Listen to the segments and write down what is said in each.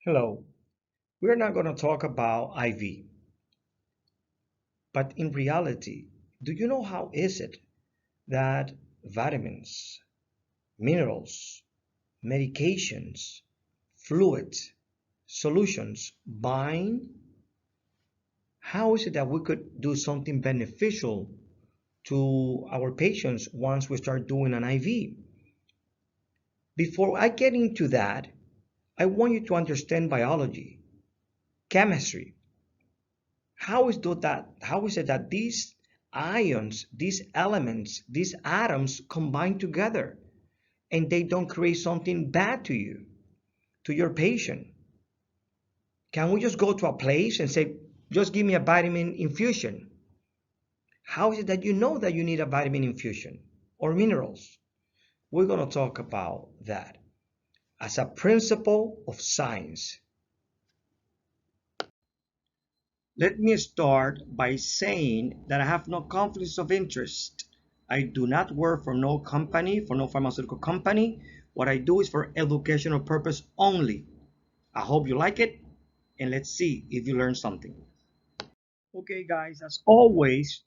Hello, we're not going to talk about IV, but in reality, do you know how is it that vitamins, minerals, medications, fluids, solutions bind? How is it that we could do something beneficial to our patients once we start doing an IV? Before I get into that, I want you to understand biology, chemistry. How is it that these ions, these elements, these atoms combine together and they don't create something bad to you, to your patient? Can we just go to a place and say, just give me a vitamin infusion? How is it that you know that you need a vitamin infusion or minerals? We're going to talk about that as a principle of science. Let me start by saying that I have no conflicts of interest. I do not work for no company, for no pharmaceutical company. What I do is for educational purpose only. I hope you like it, and let's see if you learn something. Okay, guys, as always,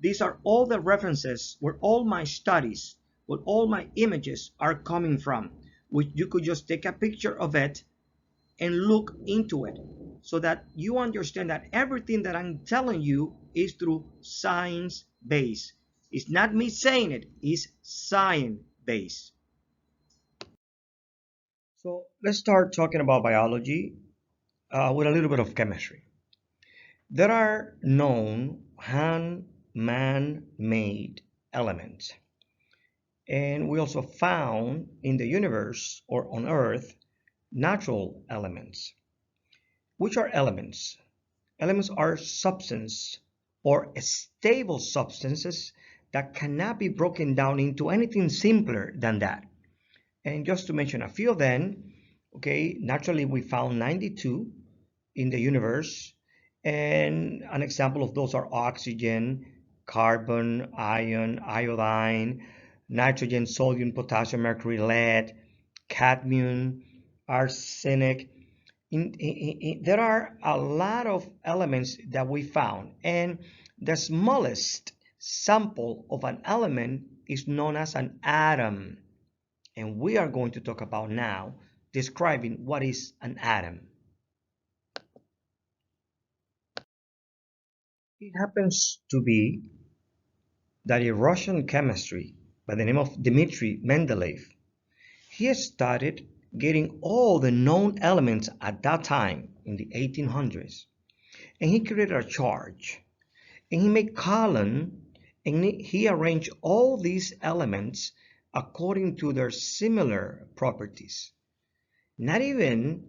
these are all the references where all my studies, where all my images are coming from, which you could just take a picture of it and look into it so that you understand that everything that I'm telling you is through science based. It's not me saying it, it's science based. So let's start talking about biology with a little bit of chemistry. There are known man-made elements, and we also found in the universe or on Earth natural elements. Which are elements? Elements are substance or stable substances that cannot be broken down into anything simpler than that. And just to mention a few of them, okay, naturally we found 92 in the universe, and an example of those are oxygen, carbon, iron, iodine, nitrogen, sodium, potassium, mercury, lead, cadmium, arsenic. There are a lot of elements that we found, and the smallest sample of an element is known as an atom. And we are going to talk about now describing what is an atom. It happens to be that a Russian chemist by the name of Dmitry Mendeleev, he started getting all the known elements at that time in the 1800s, and he created a chart, and he made columns, and he arranged all these elements according to their similar properties. Not even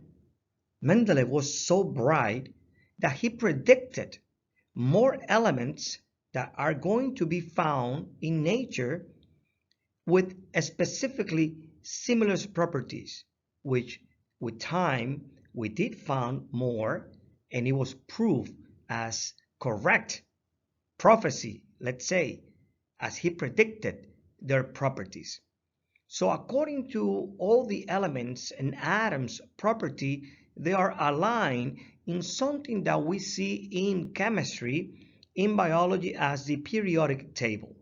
Mendeleev was so bright that he predicted more elements that are going to be found in nature with specifically similar properties, which with time we did find more, and it was proved as correct prophecy, let's say, as he predicted their properties. So according to all the elements and atoms property, they are aligned in something that we see in chemistry, in biology as the periodic table.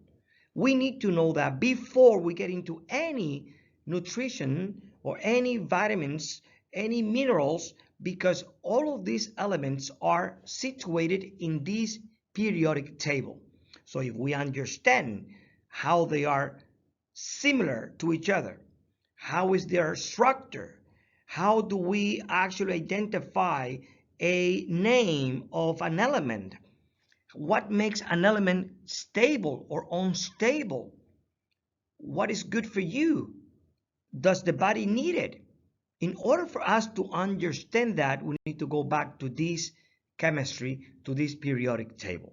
We need to know that before we get into any nutrition or any vitamins, any minerals, because all of these elements are situated in this periodic table. So if we understand how they are similar to each other, how is their structure, how do we actually identify a name of an element, what makes an element stable or unstable, what is good for you, does the body need it? In order for us to understand that, we need to go back to this chemistry, to this periodic table.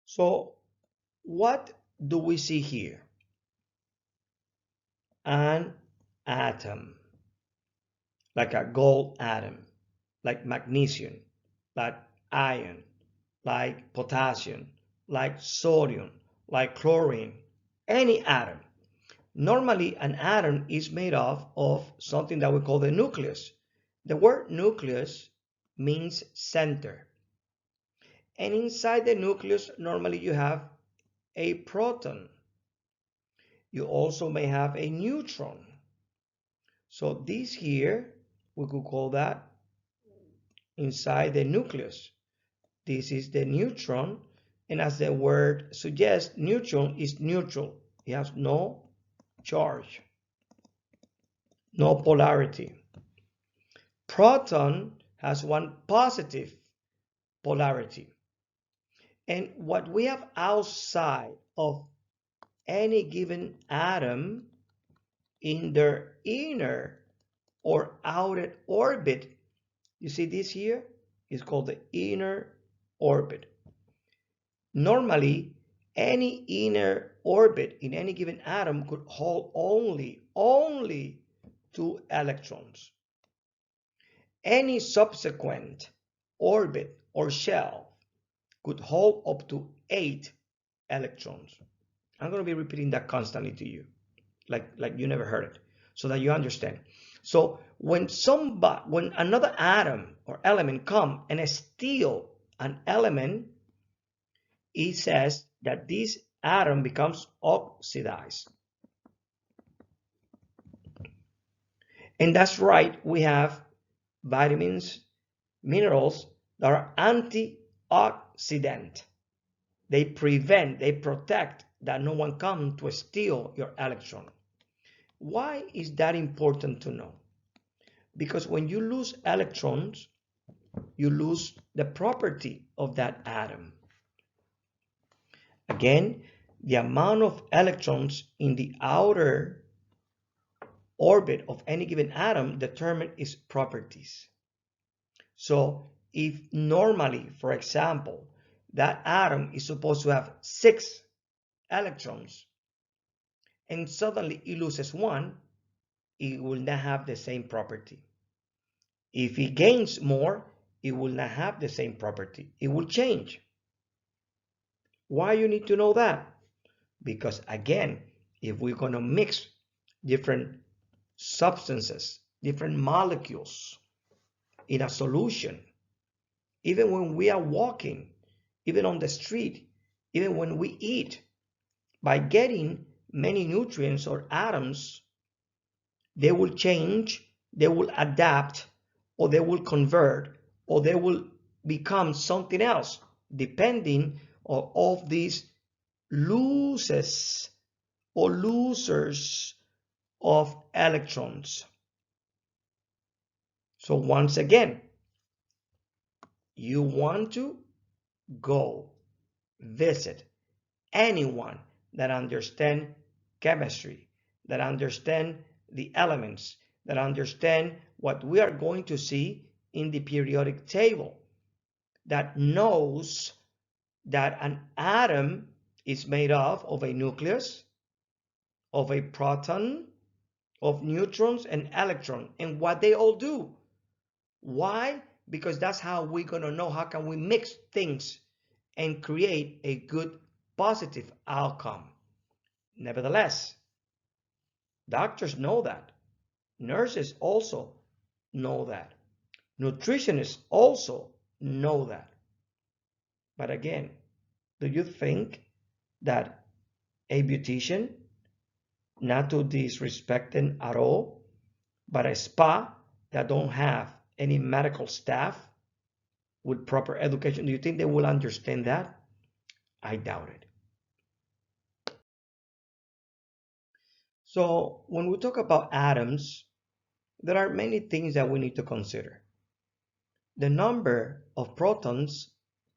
So what do we see here? An atom, like a gold atom, like magnesium, like iron, like potassium, like sodium, like chlorine, any atom. Normally, an atom is made of something that we call the nucleus. The word nucleus means center. And inside the nucleus, normally you have a proton. You also may have a neutron. So this here, we could call that inside the nucleus. This is the neutron. And as the word suggests, neutron is neutral. It has no charge, no polarity. Proton has one positive polarity. And what we have outside of any given atom in their inner or outer orbit, you see this here is called the inner orbit. Normally, any inner orbit in any given atom could hold only 2 electrons. Any subsequent orbit or shell could hold up to 8 electrons. I'm going to be repeating that constantly to you, like you never heard it, so that you understand. So when another atom or element come and steal an element, it says that this atom becomes oxidized. And that's right, we have vitamins, minerals that are antioxidant. They prevent, they protect that no one comes to steal your electron. Why is that important to know? Because when you lose electrons, you lose the property of that atom. Again, the amount of electrons in the outer orbit of any given atom determine its properties. So if normally, for example, that atom is supposed to have 6 electrons and suddenly it loses 1, it will not have the same property. If it gains more, it will not have the same property. It will change. Why you need to know that? Because again, if we're going to mix different substances, different molecules in a solution, even when we are walking, even on the street, even when we eat, by getting many nutrients or atoms, they will change, they will adapt, or they will convert, or they will become something else, depending on all these losses or losers of electrons. So once again, you want to go visit anyone that understands chemistry, that understands the elements, that understand what we are going to see in the periodic table, that knows that an atom is made of a nucleus, of a proton, of neutrons and electrons, and what they all do. Why? Because that's how we're going to know how can we mix things and create a good positive outcome. Nevertheless, doctors know that. Nurses also know that. Nutritionists also know that. But again, do you think that a beautician, not to disrespect them at all, but a spa that don't have any medical staff with proper education, do you think they will understand that? I doubt it. So when we talk about atoms, there are many things that we need to consider. The number of protons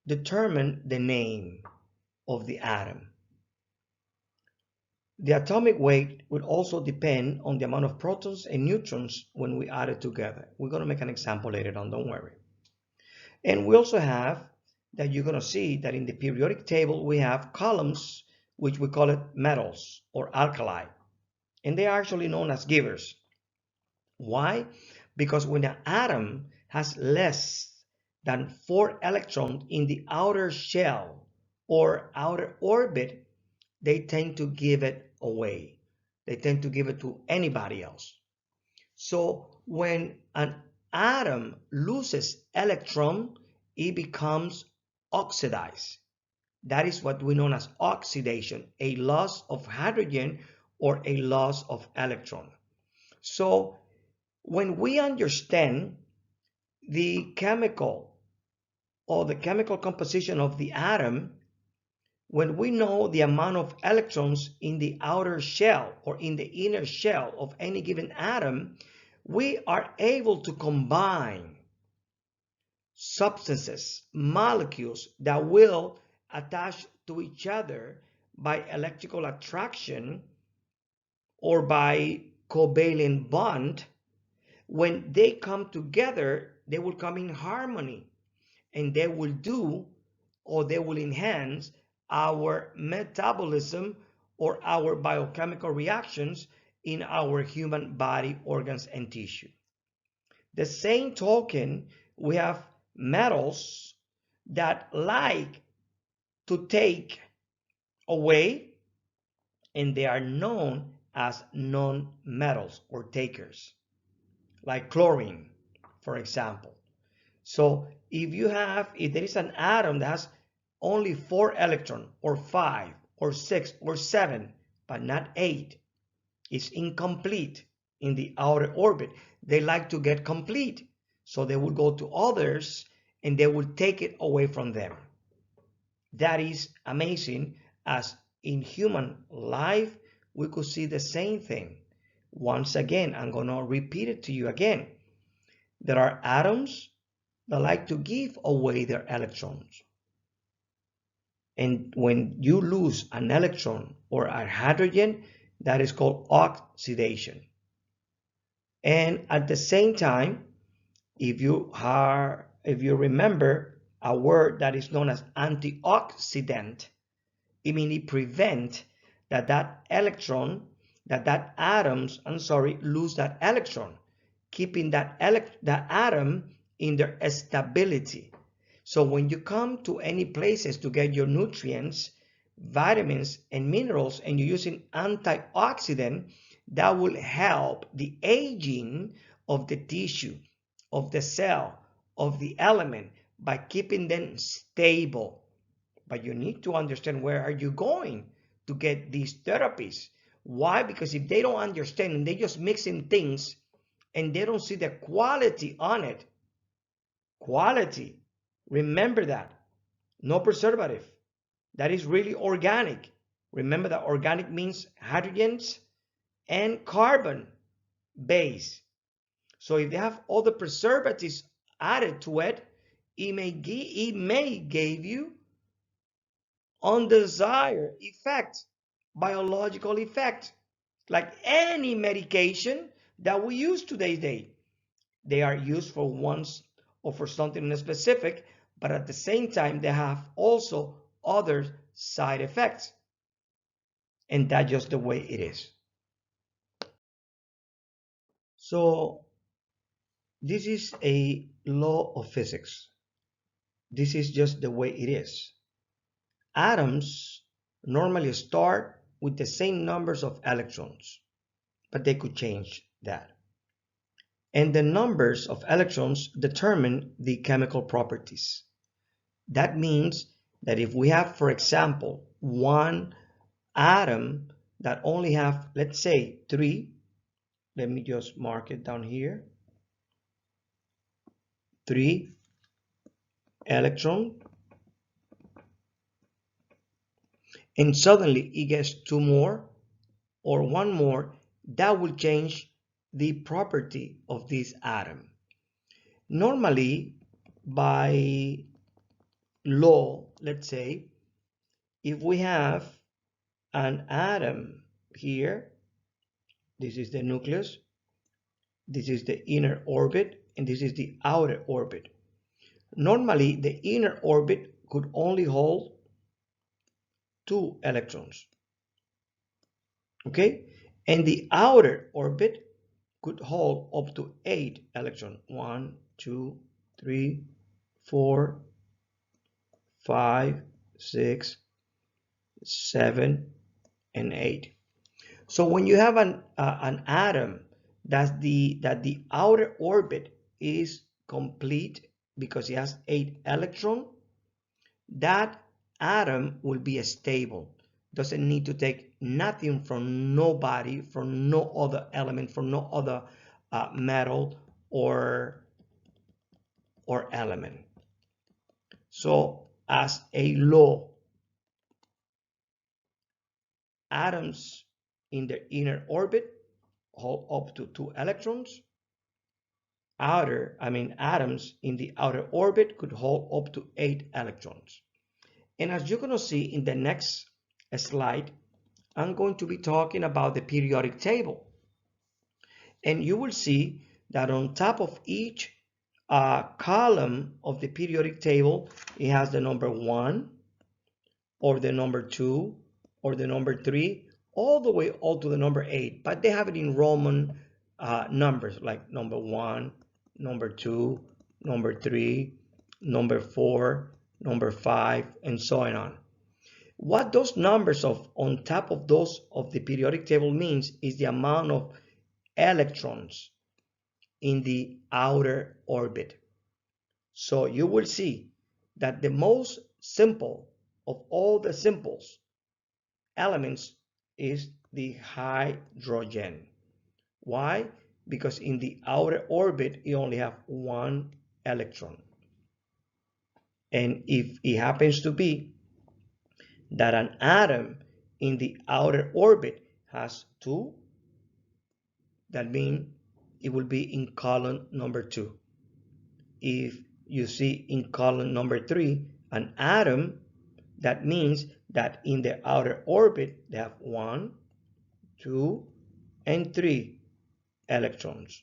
determine the name of the atom. The atomic weight would also depend on the amount of protons and neutrons when we add it together. We're going to make an example later on, don't worry. And we also have that you're going to see that in the periodic table we have columns, which we call it metals or alkali. And they are actually known as givers. Why? Because when an atom has less than 4 electrons in the outer shell or outer orbit, they tend to give it away. they tend to give it to anybody else. So when an atom loses electron, it becomes oxidized. That is what we know as oxidation, a loss of hydrogen or a loss of electron. So when we understand the chemical or the chemical composition of the atom, when we know the amount of electrons in the outer shell or in the inner shell of any given atom, we are able to combine substances, molecules that will attach to each other by electrical attraction or by covalent bond. When they come together, they will come in harmony, and they will do, or they will enhance our metabolism or our biochemical reactions in our human body, organs, and tissue. The same token, we have metals that like to take away, and they are known as non-metals or takers, like chlorine, for example. So if there is an atom that has only 4 electrons, or 5, or 6, or 7, but not 8, it's incomplete in the outer orbit. They like to get complete. So they will go to others and they will take it away from them. That is amazing, as in human life, we could see the same thing. Once again, I'm going to repeat it to you again. There are atoms that like to give away their electrons. And when you lose an electron or a hydrogen, that is called oxidation. And at the same time, if you remember a word that is known as antioxidant, it means it prevents that atoms lose that electron, keeping that atom in their stability. So when you come to any places to get your nutrients, vitamins, and minerals, and you're using antioxidant, that will help the aging of the tissue, of the cell, of the element, by keeping them stable. But you need to understand, where are you going to get these therapies? Why? Because if they don't understand and they just mixing things and they don't see the quality on it, quality, remember that, no preservative, that is really organic. Remember that organic means hydrogens and carbon base. So if they have all the preservatives added to it, it may give you undesired effect, biological effect, like any medication that we use today. They are used for once or for something specific, but at the same time, they have also other side effects. And that's just the way it is. So this is a law of physics. This is just the way it is. Atoms normally start with the same numbers of electrons, but they could change that. And the numbers of electrons determine the chemical properties. That means that if we have, for example, one atom that only have, let's say, 3, let me just mark it down here, 3 electron, and suddenly it gets 2 more or 1 more, that will change the property of this atom. Normally, by law, let's say, if we have an atom here, this is the nucleus, this is the inner orbit, and this is the outer orbit. Normally, the inner orbit could only hold 2 electrons, okay? And the outer orbit could hold up to 8 electrons. 1, 2, 3, 4, 5, 6, 7, and 8. So when you have an atom that the outer orbit is complete because it has 8 electrons, that atom will be stable. Doesn't need to take nothing from nobody, from no other element, from no other metal or element. So as a law, atoms in the inner orbit hold up to 2 electrons. Atoms in the outer orbit could hold up to 8 electrons. And as you're going to see in the next slide, I'm going to be talking about the periodic table. And you will see that on top of each column of the periodic table, it has the number 1 or the number 2 or the number 3 all the way all to the number 8, but they have it in Roman numbers like number 1, number 2, number 3, number 4, number 5, and so on. What those numbers on top of those of the periodic table means is the amount of electrons in the outer orbit. So you will see that the most simple of all the simples elements is the hydrogen. Why? Because in the outer orbit you only have 1 electron. And if it happens to be that an atom in the outer orbit has 2, that means it will be in column number 2. If you see in column number 3 an atom, that means that in the outer orbit they have 1, 2, and 3 electrons.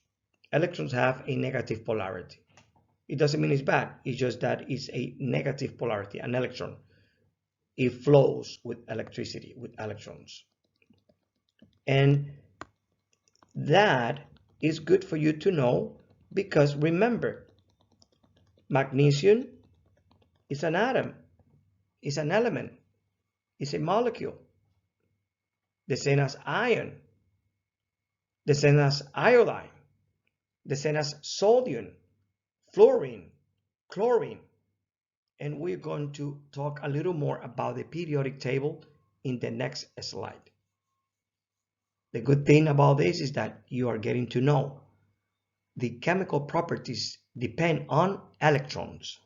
Electrons have a negative polarity. It doesn't mean it's bad, it's just that it's a negative polarity, an electron. It flows with electricity, with electrons. And that is good for you to know because remember, magnesium is an atom, is an element, is a molecule. The same as iron, the same as iodine, the same as sodium, fluorine, chlorine. And we're going to talk a little more about the periodic table in the next slide. The good thing about this is that you are getting to know the chemical properties depend on electrons.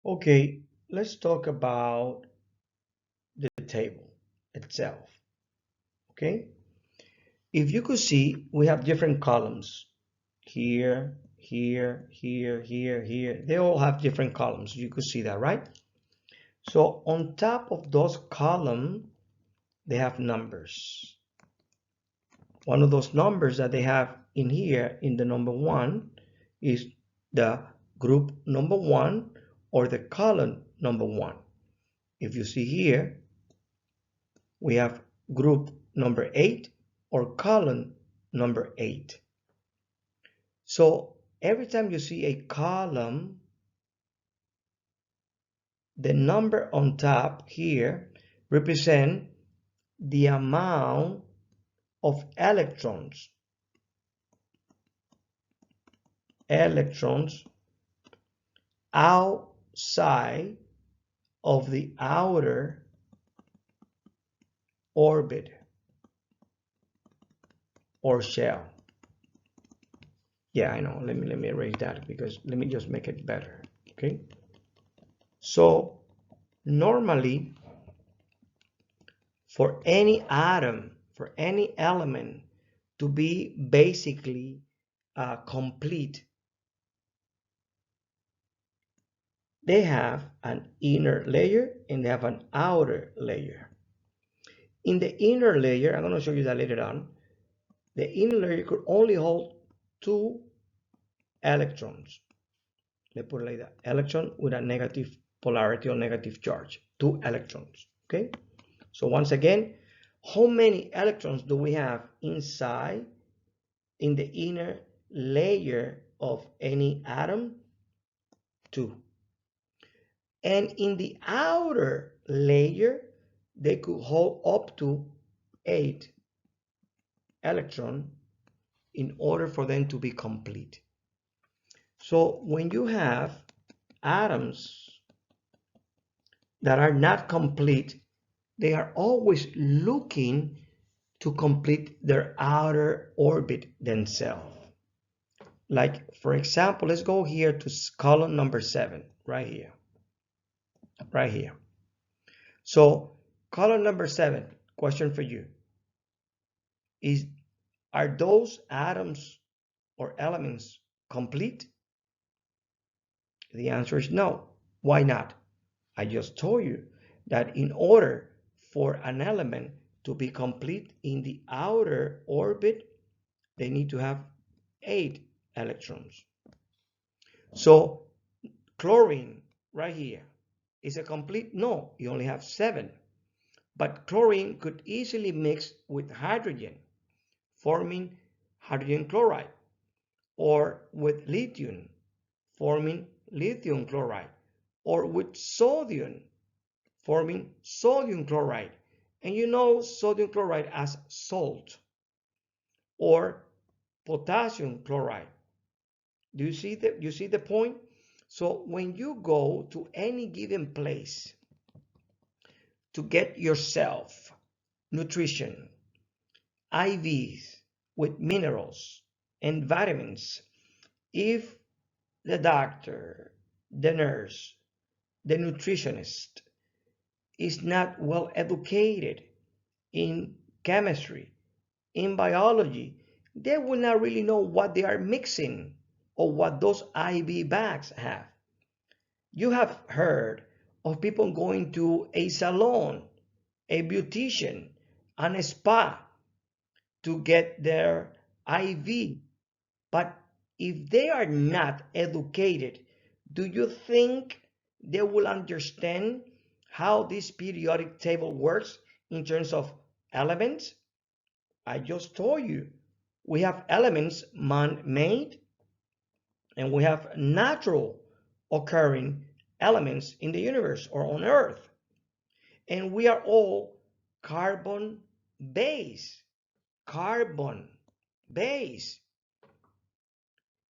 Okay, let's talk about the table itself. Okay, if you could see, we have different columns here, here, here, here, here. They all have different columns. You could see that, right? So on top of those columns, they have numbers. One of those numbers that they have in here, in the number 1, is the group number 1 or the column number 1. If you see here, we have group number 8 or column number 8. So every time you see a column, the number on top here represent the amount of electrons outside of the outer orbit or shell. Yeah, I know. Let me erase that because let me just make it better. Okay. So normally for any atom, for any element to be basically complete, they have an inner layer and they have an outer layer. In the inner layer, I'm going to show you that later on, the inner layer could only hold 2 electrons. Let's put it like that. Electron with a negative polarity or negative charge. 2 electrons. Okay. So once again, how many electrons do we have inside in the inner layer of any atom? 2. And in the outer layer, they could hold up to 8 electrons in order for them to be complete. So when you have atoms that are not complete, they are always looking to complete their outer orbit themselves. Like, for example, let's go here to column number 7, right here. Right here. So, column number 7, question for you. Are those atoms or elements complete? The answer is no. Why not? I just told you that in order for an element to be complete in the outer orbit, they need to have 8 electrons. So chlorine right here, is it complete? No, you only have 7. But chlorine could easily mix with hydrogen, forming hydrogen chloride, or with lithium, forming lithium chloride, or with sodium, forming sodium chloride. And you know sodium chloride as salt, or potassium chloride. Do you see the point? So when you go to any given place to get yourself nutrition, IVs with minerals and vitamins, if the doctor, the nurse, the nutritionist is not well educated in chemistry, in biology, they will not really know what they are mixing or what those IV bags have. You have heard of people going to a salon, a beautician, and a spa to get their IV. But if they are not educated, do you think they will understand how this periodic table works in terms of elements? I just told you, we have elements man-made and we have natural occurring elements in the universe or on Earth. And we are all carbon based. Carbon based.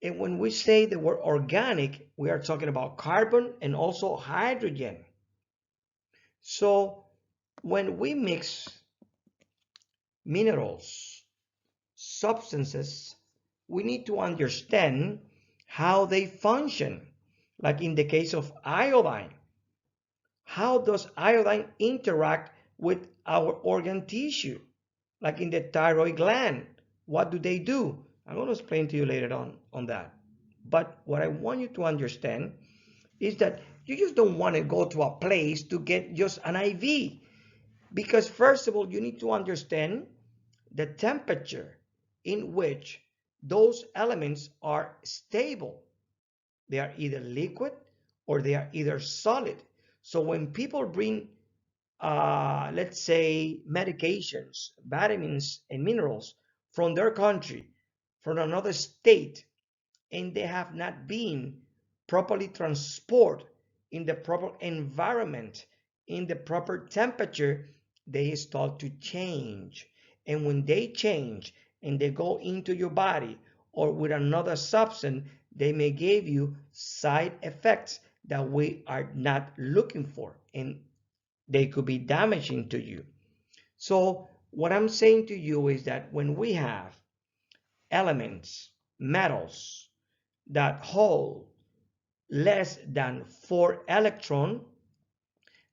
And when we say the word organic, we are talking about carbon and also hydrogen. So when we mix minerals, substances, we need to understand how they function. Like in the case of iodine, how does iodine interact with our organ tissue? Like in the thyroid gland, what do they do? I'm going to explain to you later on that. But what I want you to understand is that you just don't want to go to a place to get just an IV. Because first of all, you need to understand the temperature in which those elements are stable. They are either liquid or they are either solid. So when people bring, let's say, medications, vitamins, and minerals from their country, from another state, and they have not been properly transported in the proper environment, in the proper temperature, they start to change. And when they change and they go into your body or with another substance, they may give you side effects that we are not looking for, and they could be damaging to you. So what I'm saying to you is that when we have elements, metals, that hold less than 4 electrons,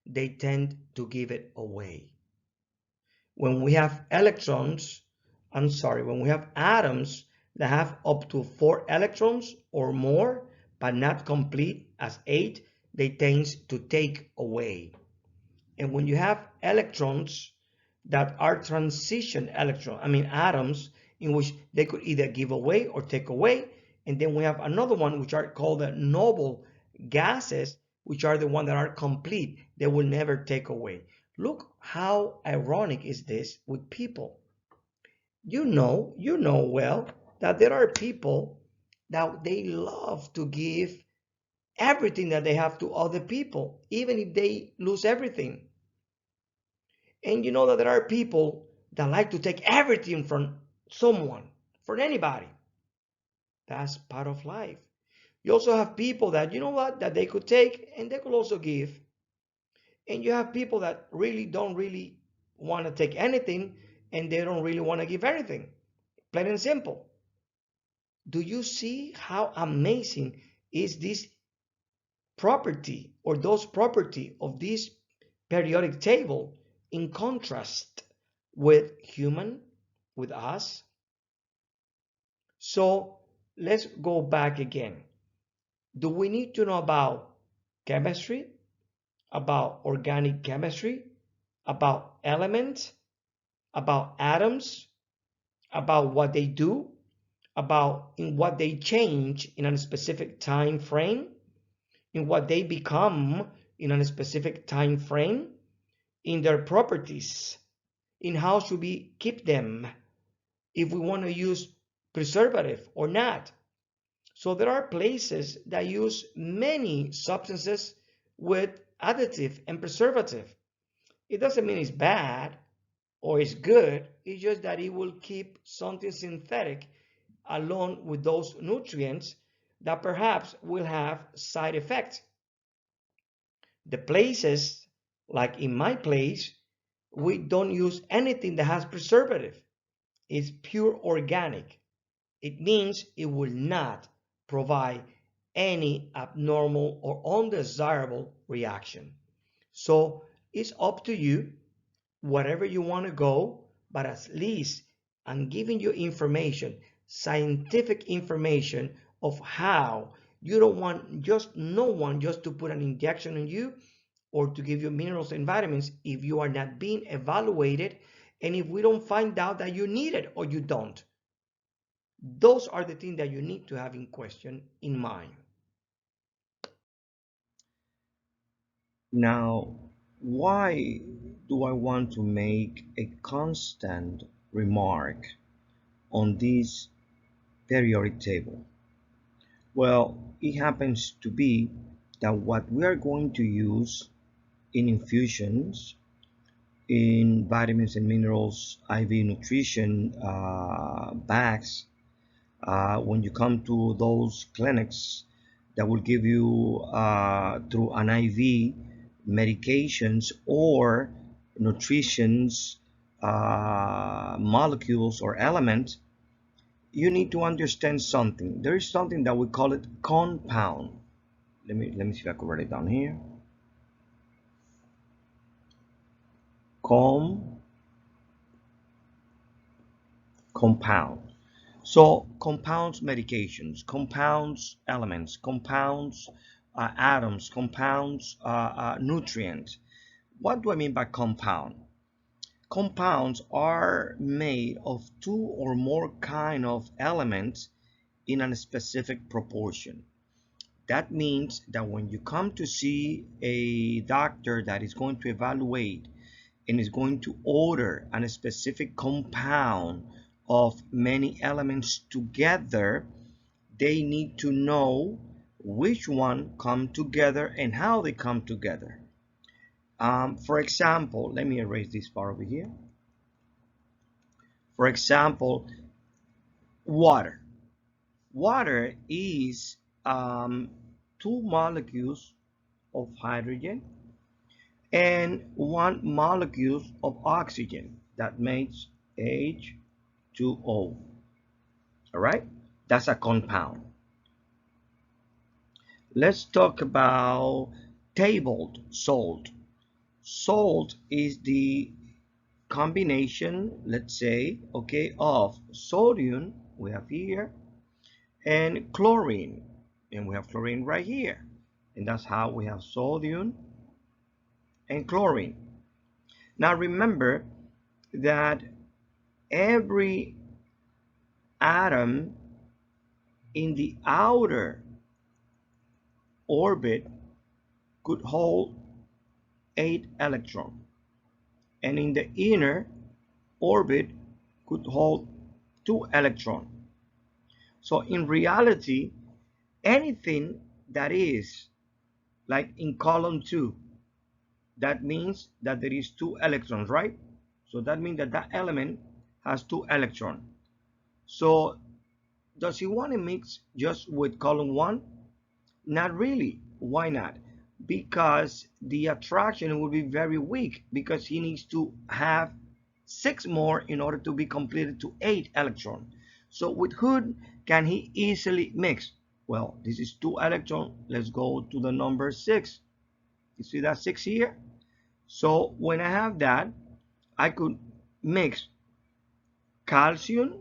they tend to give it away. When we have when we have atoms that have up to 4 electrons or more, but not complete as 8, they tend to take away. And when you have electrons that are transition atoms in which they could either give away or take away. And then we have another one which are called the noble gases, which are the ones that are complete. They will never take away. Look how ironic is this with people. You know well that there are people that they love to give everything that they have to other people, even if they lose everything. And you know that there are people that like to take everything from someone, from anybody. That's part of life. You also have people that, you know what, that they could take and they could also give. And you have people that don't really want to take anything and they don't really want to give anything. Plain and simple. Do you see how amazing is this property or those property of this periodic table in contrast with human, with us? So let's go back again. Do we need to know about chemistry, about organic chemistry, about elements, about atoms, about what they do, about in what they change in a specific time frame, in what they become in a specific time frame, in their properties, in how should we keep them, if we want to use preservative or not? So there are places that use many substances with additive and preservative. It doesn't mean it's bad or it's good. It's just that it will keep something synthetic along with those nutrients that perhaps will have side effects. The places, like in my place, we don't use anything that has preservative. It's pure organic. It means it will not provide any abnormal or undesirable reaction. So it's up to you, wherever you want to go, but at least I'm giving you information, scientific information of how you don't want just no one just to put an injection on you or to give you minerals and vitamins if you are not being evaluated and if we don't find out that you need it or you don't. Those are the things that you need to have in question in mind. Now, why do I want to make a constant remark on this periodic table? Well, it happens to be that what we are going to use in infusions, in vitamins and minerals, IV nutrition bags, when you come to those clinics that will give you through an IV medications or nutritions molecules or elements, you need to understand something. There is something that we call it compound. Let me see if I can write it down here. Compound. So compounds medications, compounds elements, compounds atoms, compounds nutrients. What do I mean by compound? Compounds are made of two or more kind of elements in a specific proportion. That means that when you come to see a doctor that is going to evaluate and is going to order a specific compound of many elements together, they need to know which one come together and how they come together. For example, let me erase this part over here. For example, water. Water is two molecules of hydrogen and one molecule of oxygen that makes H2O. All right, that's a compound. Let's talk about tabled salt. Salt is the combination, let's say, okay, of sodium we have here and chlorine, and we have chlorine right here, and that's how we have sodium and chlorine. Now remember that every atom in the outer orbit could hold 8 electrons, and in the inner orbit could hold 2 electrons. So in reality, anything that is like in column 2, that means that there is 2 electrons, right? So that means that that element has 2 electrons. So does he want to mix just with column 1? Not really. Why not? Because the attraction will be very weak, because he needs to have 6 more in order to be completed to 8 electrons. So with whom can he easily mix? Well, this is 2 electrons. Let's go to the number 6. You see that 6 here? So when I have that, I could mix calcium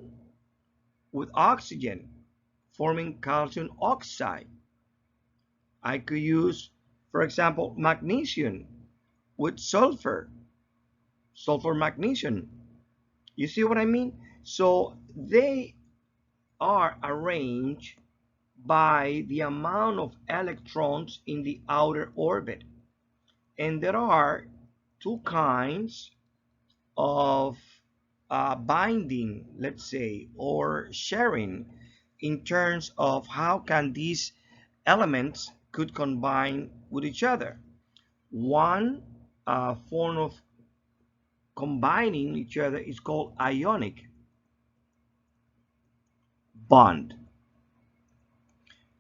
with oxygen, forming calcium oxide. I could use, for example, magnesium with sulfur, sulfur magnesium. You see what I mean? So they are arranged by the amount of electrons in the outer orbit. And there are 2 kinds of binding, let's say, or sharing, in terms of how can these elements could combine with each other. One form of combining each other is called ionic bond.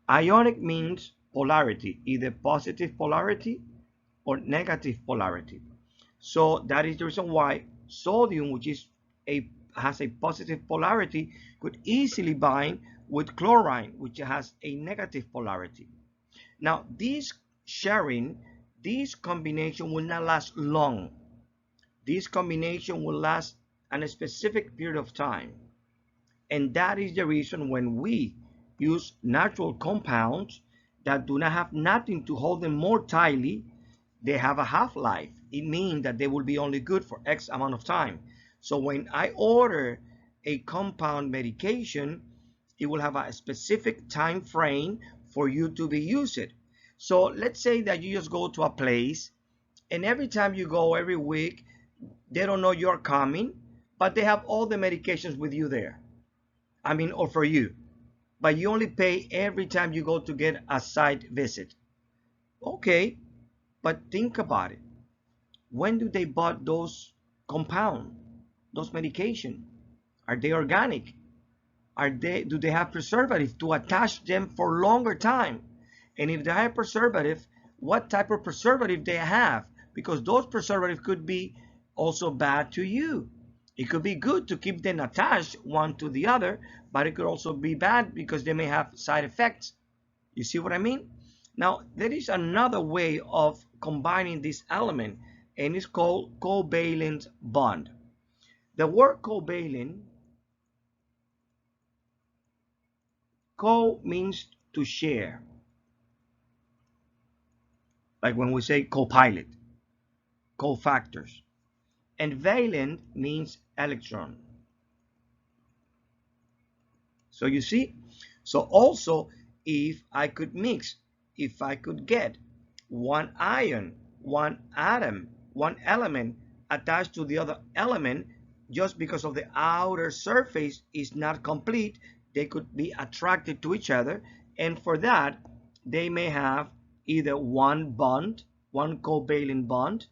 Ionic means polarity, either positive polarity or negative polarity. So that is the reason why sodium, which is has a positive polarity, could easily bind with chlorine, which has a negative polarity. Now, this sharing, this combination will not last long. This combination will last a specific period of time. And that is the reason when we use natural compounds that do not have nothing to hold them more tightly, they have a half-life. It means that they will be only good for X amount of time. So when I order a compound medication, it will have a specific time frame for you to be used. So let's say that you just go to a place, and every time you go, every week, they don't know you're coming, but they have all the medications with you there. I mean, or for you. But you only pay every time you go to get a site visit. Okay, but think about it. When do they bought those compound, those medication? Are they organic? Do they have preservative to attach them for longer time? And if they have preservative, what type of preservative they have? Because those preservatives could be also bad to you. It could be good to keep them attached one to the other, but it could also be bad because they may have side effects. You see what I mean? Now, there is another way of combining this element, and it's called covalent bond. The word covalent, co means to share, like when we say copilot, cofactors. And valent means electron. So you see, so also if I could mix, if I could get one ion, one atom, one element attached to the other element, just because of the outer surface is not complete, they could be attracted to each other, and for that they may have either one bond, one covalent bond,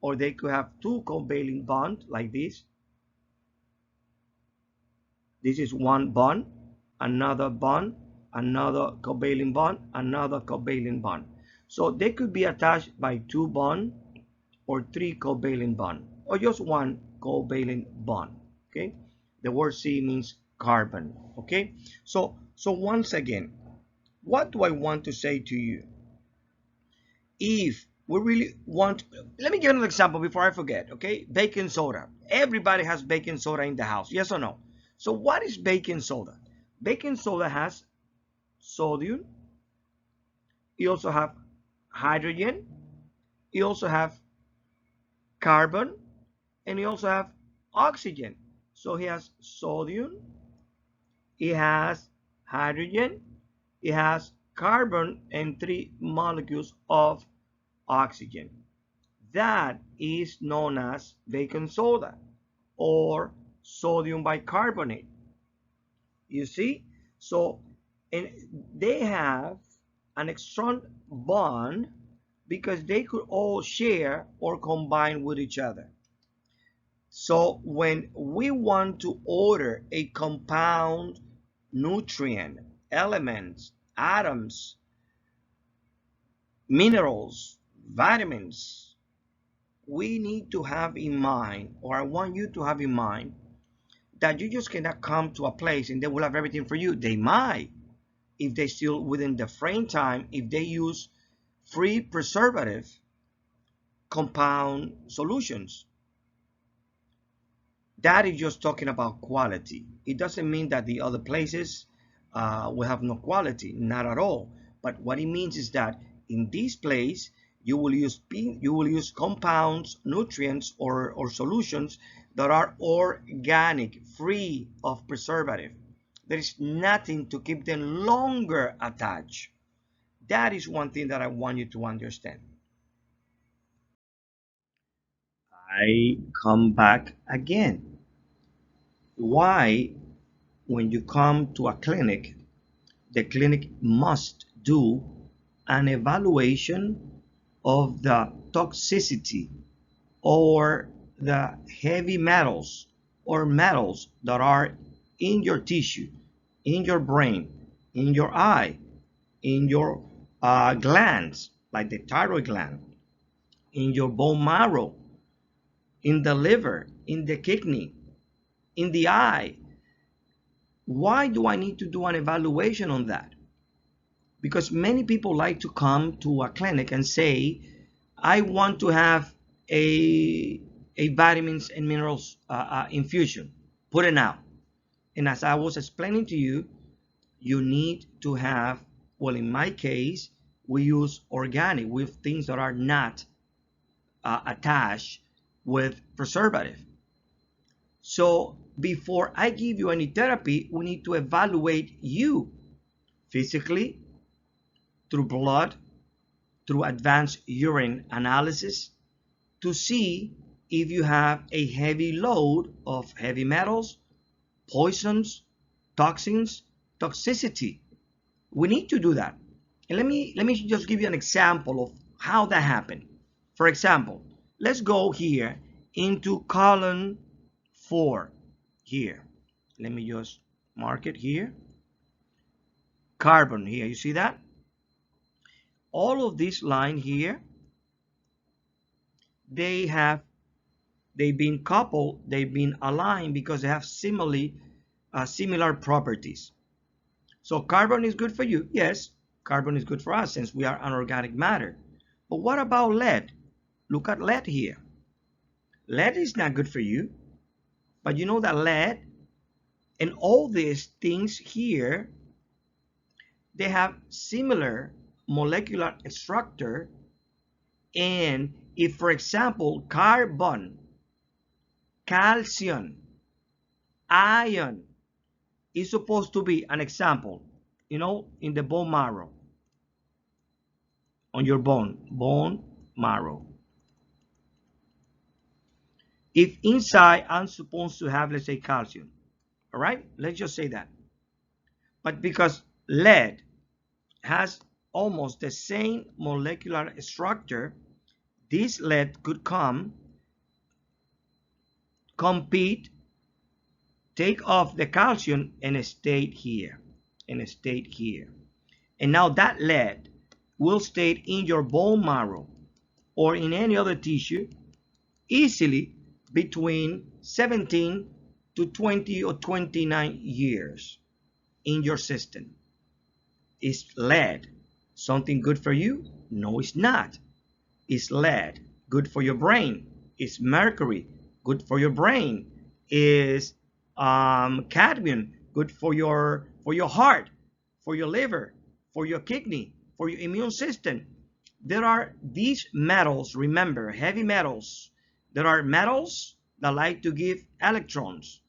or they could have 2 covalent bonds like this. This is one bond, another bond, another covalent bond, another covalent bond. So they could be attached by 2 bonds or 3 covalent bonds, or just 1 covalent bond. Okay, the word C means carbon. Okay, so once again, what do I want to say to you? If we really want, let me give another example before I forget. Okay, baking soda. Everybody has baking soda in the house, yes or no? So what is baking soda? Baking soda has sodium, you also have hydrogen, you also have carbon, and you also have oxygen. So he has sodium, he has hydrogen, he has carbon, and 3 molecules of oxygen. That is known as baking soda or sodium bicarbonate. You see? So, and they have an strong bond because they could all share or combine with each other. So when we want to order a compound, nutrient, elements, atoms, minerals, vitamins, we need to have in mind, or I want you to have in mind, that you just cannot come to a place and they will have everything for you. They might, if they still within the frame time, if they use free preservative compound solutions. That is just talking about quality. It doesn't mean that the other places will have no quality, not at all. But what it means is that in this place, you will use compounds, nutrients, or solutions that are organic, free of preservative. There is nothing to keep them longer attached. That is one thing that I want you to understand. I come back again. Why, when you come to a clinic, the clinic must do an evaluation of the toxicity or the heavy metals or metals that are in your tissue, in your brain, in your eye, in your glands, like the thyroid gland, in your bone marrow, in the liver, in the kidney, in the eye. Why do I need to do an evaluation on that? Because many people like to come to a clinic and say, I want to have a vitamins and minerals infusion, put it out. And as I was explaining to you, you need to have, well, in my case, we use organic with things that are not attached with preservative. So before I give you any therapy, we need to evaluate you physically, through blood, through advanced urine analysis, to see if you have a heavy load of heavy metals, poisons, toxins, toxicity. We need to do that. And let me just give you an example of how that happened. For example, let's go here into column 4 here. Let me just mark it here. Carbon here, you see that? All of this line here, they've been coupled, they've been aligned because they have similar properties. So carbon is good for you. Yes, carbon is good for us since we are anorganic matter. But what about lead? Look at lead here. Lead is not good for you. But you know that lead and all these things here, they have similar molecular structure. And if, for example, carbon, calcium, iron is supposed to be an example, you know, in the bone marrow, on your bone marrow. If inside I'm supposed to have, let's say, calcium, all right, let's just say that. But because lead has almost the same molecular structure, this lead could compete, take off the calcium and stay here, and now that lead will stay in your bone marrow or in any other tissue easily between 17 to 20 or 29 years in your system. Is lead something good for you? No, it's not. Is lead good for your brain? Is mercury good for your brain? Is cadmium good for your heart, for your liver, for your kidney, for your immune system? There are these metals, remember, heavy metals. There are metals that like to give electrons,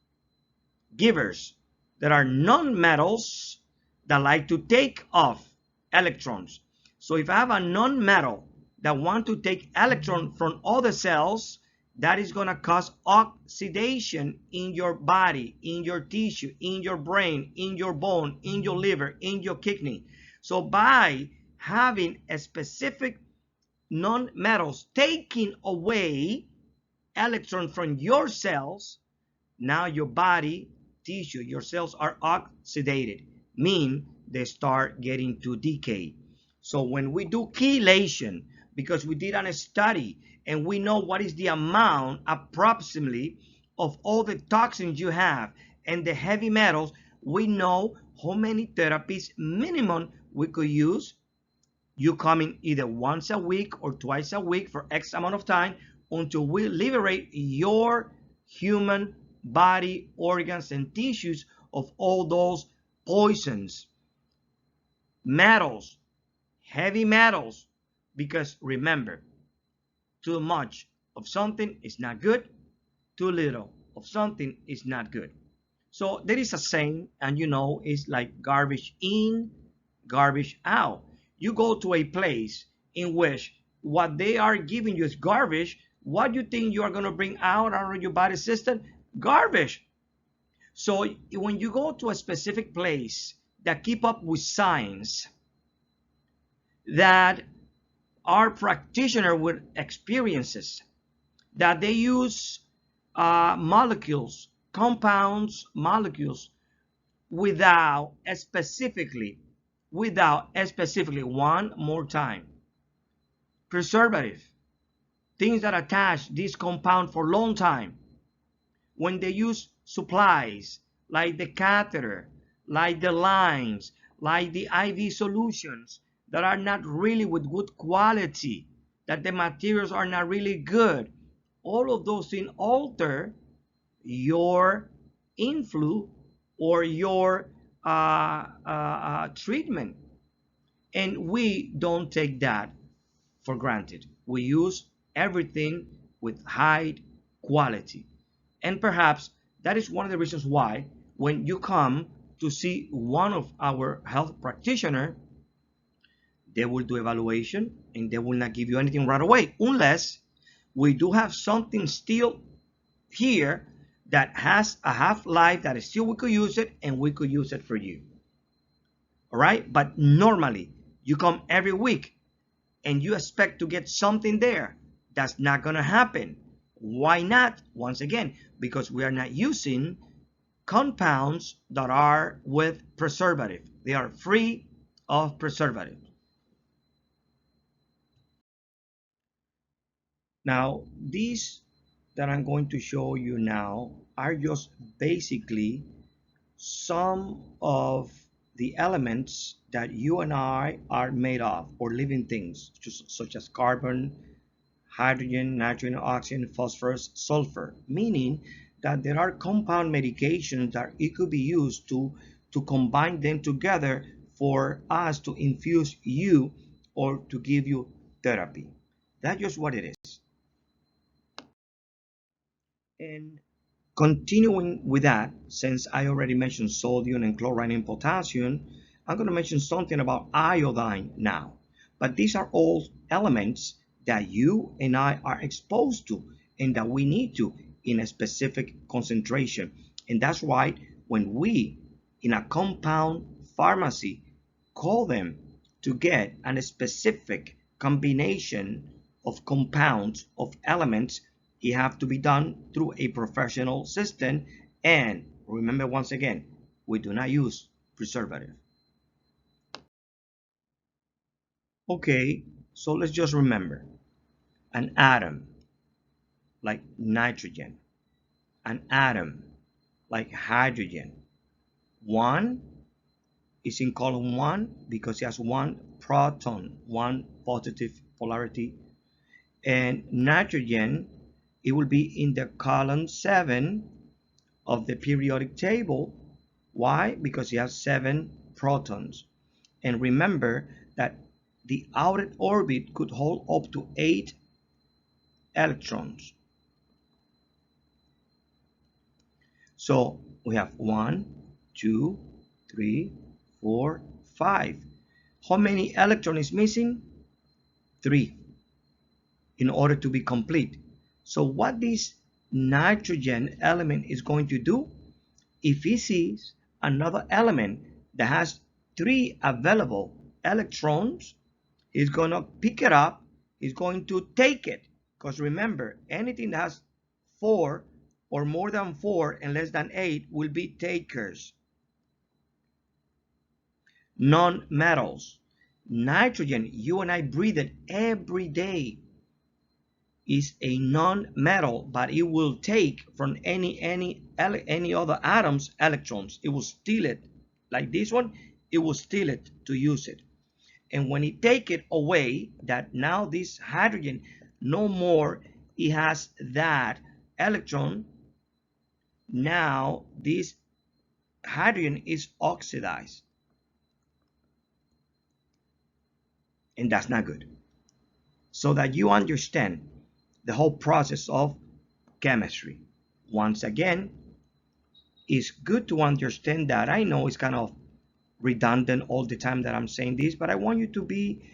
givers. There are non-metals that like to take off electrons. So if I have a non-metal that want to take electron from other cells, that is going to cause oxidation in your body, in your tissue, in your brain, in your bone, in your liver, in your kidney. So by having a specific non-metals, taking away electrons from your cells. Now your body tissue, your cells are oxidated, mean they start getting to decay. So when we do chelation, because we did a study and we know what is the amount approximately of all the toxins you have and the heavy metals, we know how many therapies minimum we could use. You come in either once a week or twice a week for X amount of time until we liberate your human body, organs, and tissues of all those poisons, metals, heavy metals. Because remember, too much of something is not good, too little of something is not good. So there is a saying, and you know, it's like garbage in, garbage out. You go to a place in which what they are giving you is garbage. What do you think you are going to bring out of your body system? Garbage. So when you go to a specific place that keep up with science, that are practitioner with experiences, that they use molecules, compounds, molecules without specifically, one more time, preservative, things that attach this compound for a long time. When they use supplies like the catheter, like the lines, like the IV solutions that are not really with good quality, that the materials are not really good, all of those things alter your influ or your treatment. And we don't take that for granted. We use everything with high quality. And perhaps that is one of the reasons why when you come to see one of our health practitioners, they will do evaluation and they will not give you anything right away unless we do have something still here that has a half-life that is still we could use it and we could use it for you. All right, but normally you come every week and you expect to get something there. That's not going to happen. Why not? Once again, because we are not using compounds that are with preservative. They are free of preservative. Now, these that I'm going to show you now are just basically some of the elements that you and I are made of, or living things, such as carbon, hydrogen, nitrogen, oxygen, phosphorus, sulfur, meaning that there are compound medications that it could be used to combine them together for us to infuse you or to give you therapy. That's just what it is. And continuing with that, since I already mentioned sodium and chlorine and potassium, I'm going to mention something about iodine now. But these are all elements that you and I are exposed to and that we need to in a specific concentration. And that's why when we in a compound pharmacy call them to get a specific combination of compounds of elements, it have to be done through a professional system. And remember, once again, we do not use preservative. Okay, so let's just remember an atom like nitrogen, an atom like hydrogen. One is in column 1 because it has one proton, one positive polarity, and nitrogen, it will be in the column 7 of the periodic table. Why? Because it has 7 protons. And remember that the outer orbit could hold up to 8 electrons. So we have 1, 2, 3, 4, 5. How many electrons is missing? 3 in order to be complete. So what this nitrogen element is going to do, if it sees another element that has 3 available electrons, it's going to pick it up He's going to take it, because remember, anything that has 4 or more than 4 and less than 8 will be takers. Non-metals. Nitrogen, you and I breathe it every day, is a non-metal, but it will take from any other atoms electrons. It will steal it. Like this one, it will steal it to use it. And when it take it away, that now this hydrogen no more it has that electron, now this hydrogen is oxidized, and that's not good. So that you understand the whole process of chemistry. Once again, it's good to understand that. I know it's kind of redundant all the time that I'm saying this, but I want you to be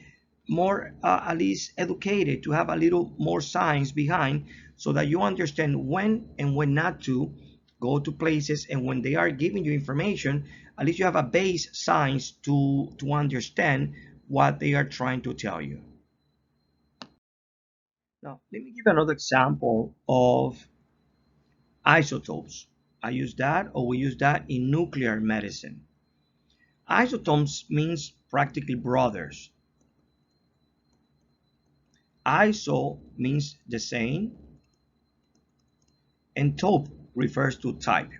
more at least educated, to have a little more science behind, so that you understand when and when not to go to places, and when they are giving you information, at least you have a base science to understand what they are trying to tell you. Now, let me give another example of isotopes. I use that, or we use that in nuclear medicine. Isotopes means practically brothers. Iso means the same, and tope refers to type.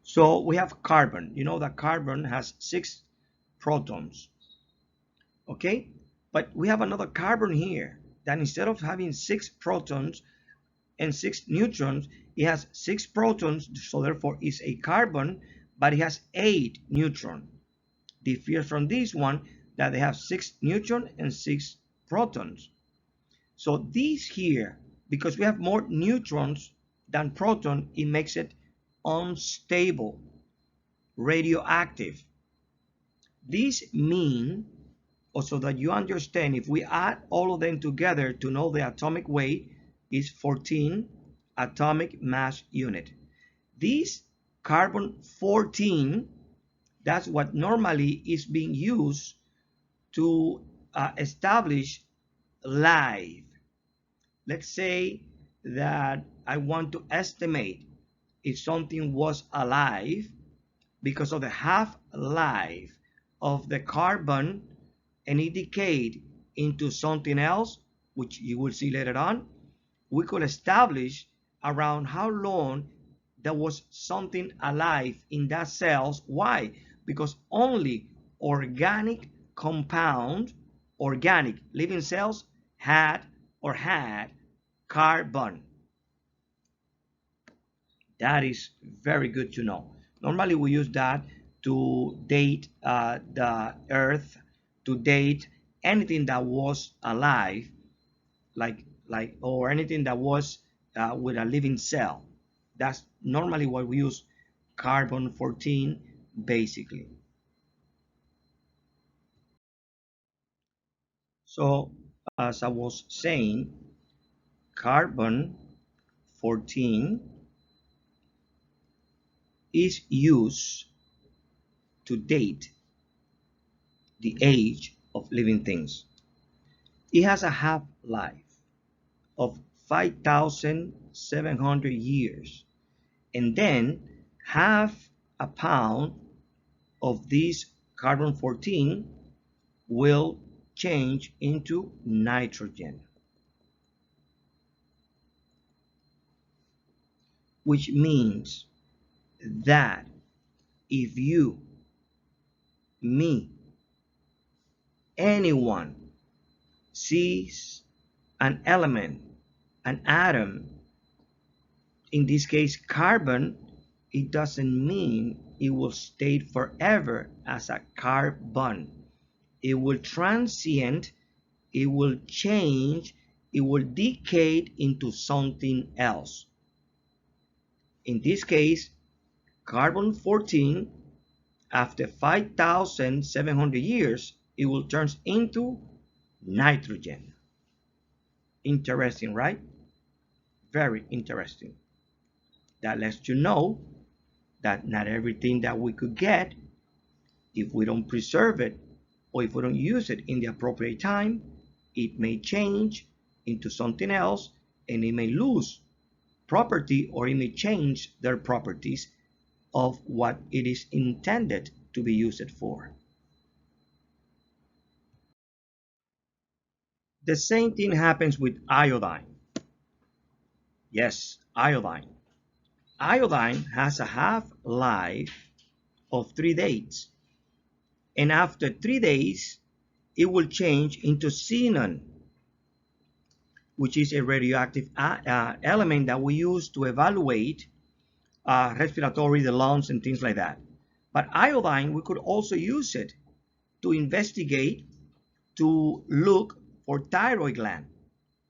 So we have carbon. You know that carbon has 6 protons. Okay? But we have another carbon here that instead of having 6 protons and 6 neutrons, it has 6 protons, so therefore it's a carbon, but it has 8 neutrons. Differs from this one that they have 6 neutrons and 6 protons. So this here, because we have more neutrons than proton, it makes it unstable, radioactive. This means, also that you understand, if we add all of them together to know the atomic weight, is 14 atomic mass unit. This carbon 14, that's what normally is being used to establish life. Let's say that I want to estimate if something was alive because of the half-life of the carbon, and it decayed into something else, which you will see later on. We could establish around how long there was something alive in that cells. Why? Because only organic compound, organic living cells had carbon. That is very good to know. Normally we use that to date the earth, to date anything that was alive, like or anything that was with a living cell. That's normally what we use carbon 14 basically. So as I was saying, carbon 14 is used to date the age of living things. It has a half-life of 5,700 years, and then half a pound of this carbon 14 will change into nitrogen, which means that if you, me, anyone sees an element, an atom, in this case carbon, it doesn't mean it will stay forever as a carbon. It will transient, it will change, it will decay into something else. In this case, carbon 14, after 5,700 years, it will turn into nitrogen. Interesting, right? Very interesting. That lets you know that not everything that we could get, if we don't preserve it, or if we don't use it in the appropriate time, it may change into something else and it may lose property, or it may change their properties of what it is intended to be used for. The same thing happens with iodine. Yes, iodine. Iodine has a half-life of 3 days. And after 3 days, it will change into xenon, which is a radioactive element that we use to evaluate respiratory, the lungs, and things like that. But iodine, we could also use it to investigate, to look for thyroid gland.